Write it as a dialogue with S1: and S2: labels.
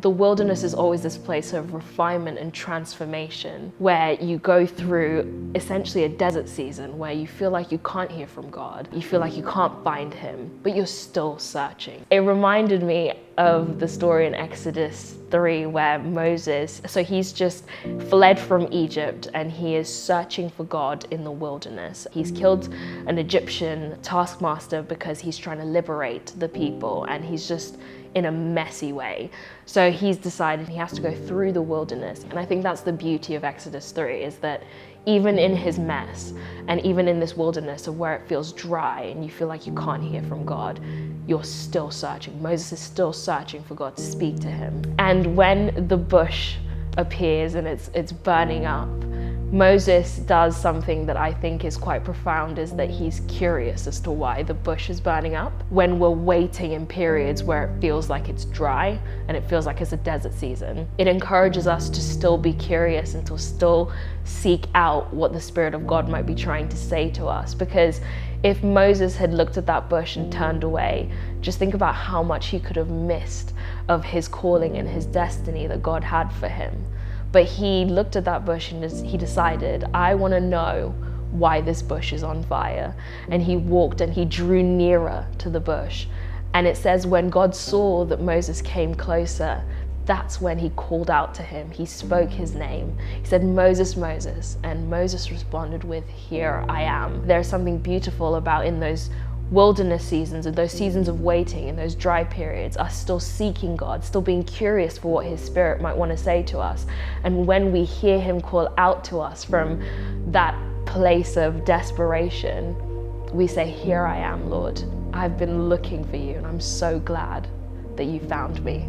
S1: the wilderness is always this place of refinement and transformation, where you go through essentially a desert season where you feel like you can't hear from God, you feel like you can't find him, but you're still searching. It reminded me of the story in Exodus 3 where Moses, so he's just fled from Egypt and he is searching for God in the wilderness. He's killed an Egyptian taskmaster because he's trying to liberate the people, and he's just in a messy way. So he's decided he has to go through the wilderness. And I think that's the beauty of Exodus 3, is that even in his mess and even in this wilderness of where it feels dry and you feel like you can't hear from God, you're still searching. Moses is still searching for God to speak to him. And when the bush appears and it's burning up, Moses does something that I think is quite profound, is that he's curious as to why the bush is burning up. When we're waiting in periods where it feels like it's dry and it feels like it's a desert season, it encourages us to still be curious and to still seek out what the Spirit of God might be trying to say to us. Because if Moses had looked at that bush and turned away, just think about how much he could have missed of his calling and his destiny that God had for him. But he looked at that bush and he decided, I want to know why this bush is on fire. And he walked and he drew nearer to the bush. And it says when God saw that Moses came closer, that's when he called out to him. He spoke his name. He said, Moses, Moses. And Moses responded with, here I am. There's something beautiful about in those wilderness seasons and those seasons of waiting and those dry periods, us still seeking God, still being curious for what his Spirit might want to say to us. And when we hear him call out to us from that place of desperation, we say, here I am, Lord. I've been looking for you and I'm so glad that you found me.